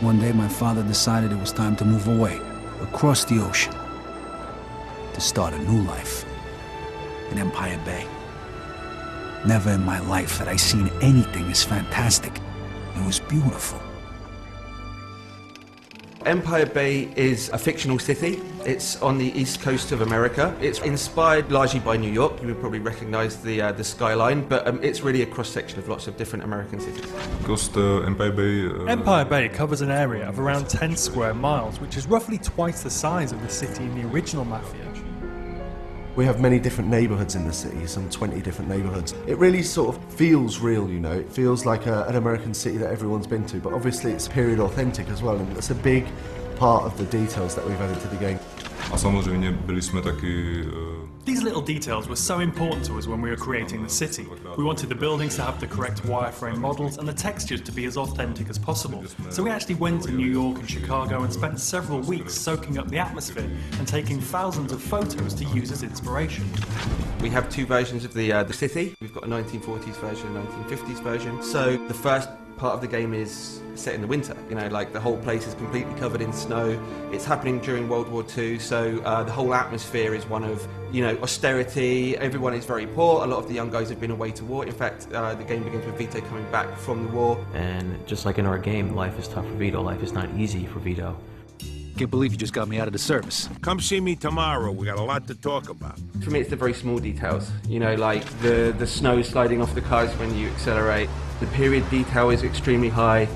One day my father decided it was time to move away, across the ocean, to start a new life in Empire Bay. Never in my life had I seen anything as fantastic. It was beautiful. Empire Bay is a fictional city. It's on the east coast of America. It's inspired largely by New York. You would probably recognize the skyline, but it's really a cross-section of lots of different American cities. Empire Bay... Empire Bay covers an area of around 10 square miles, which is roughly twice the size of the city in the original Mafia. We have many different neighbourhoods in the city, some 20 different neighbourhoods. It really sort of feels real, you know. It feels like an American city that everyone's been to, but obviously it's period authentic as well, and that's a big part of the details that we've added to the game. A samozřejmě byli jsme taky... These little details were so important to us when we were creating the city. We wanted the buildings to have the correct wireframe models and the textures to be as authentic as possible. So we actually went to New York and Chicago and spent several weeks soaking up the atmosphere and taking thousands of photos to use as inspiration. We have two versions of the city. We've got a 1940s version, a 1950s version. So the first part of the game is set in the winter. You know, like the whole place is completely covered in snow. It's happening during World War II, so the whole atmosphere is one of, you know, austerity. Everyone is very poor. A lot of the young guys have been away to war. In fact, the game begins with Vito coming back from the war. And just like in our game, life is tough for Vito. Life is not easy for Vito. Can't believe you just got me out of the service. Come see me tomorrow. We got a lot to talk about. For me, it's the very small details. You know, like the snow sliding off the cars when you accelerate. The period detail is extremely high.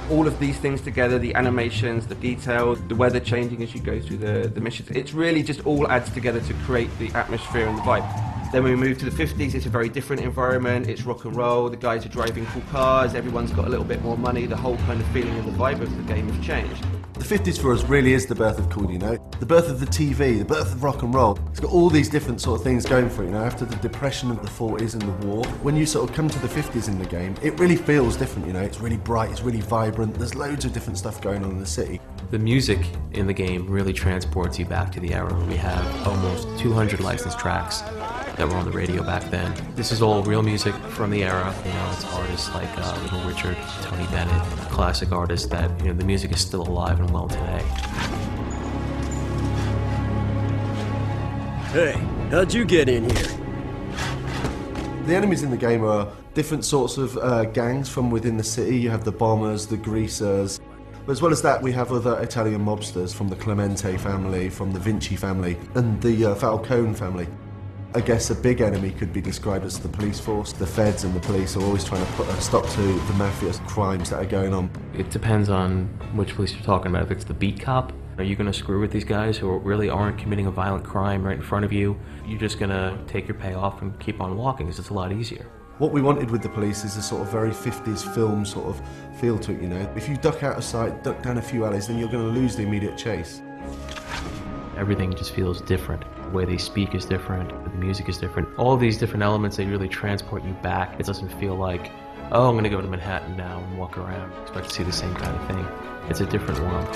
All of these things together, the animations, the detail, the weather changing as you go through the missions, it's really just all adds together to create the atmosphere and the vibe. Then when we move to the 50s, it's a very different environment. It's rock and roll, the guys are driving cool cars, everyone's got a little bit more money, the whole kind of feeling and the vibe of the game has changed. The 50s for us really is the birth of cool, you know? The birth of the TV, the birth of rock and roll. It's got all these different sort of things going for it, you know? After the depression of the 40s and the war, when you sort of come to the 50s in the game, it really feels different, you know? It's really bright, it's really vibrant, there's loads of different stuff going on in the city. The music in the game really transports you back to the era where we have almost 200 licensed tracks that were on the radio back then. This is all real music from the era. You know, it's artists like Little Richard, Tony Bennett, classic artists that, you know, the music is still alive and well today. Hey, how'd you get in here? The enemies in the game are different sorts of gangs from within the city. You have the bombers, the greasers. But as well as that, we have other Italian mobsters from the Clemente family, from the Vinci family, and the Falcone family. I guess a big enemy could be described as the police force. The feds and the police are always trying to put a stop to the mafia's crimes that are going on. It depends on which police you're talking about. If it's the beat cop, are you going to screw with these guys who really aren't committing a violent crime right in front of you? You're just going to take your payoff and keep on walking because it's a lot easier. What we wanted with the police is a sort of very 50s film sort of feel to it, you know. If you duck out of sight, duck down a few alleys, then you're going to lose the immediate chase. Everything just feels different. The way they speak is different, the music is different. All these different elements, they really transport you back. It doesn't feel like, oh, I'm going to go to Manhattan now and walk around. Expect to see the same kind of thing. It's a different world.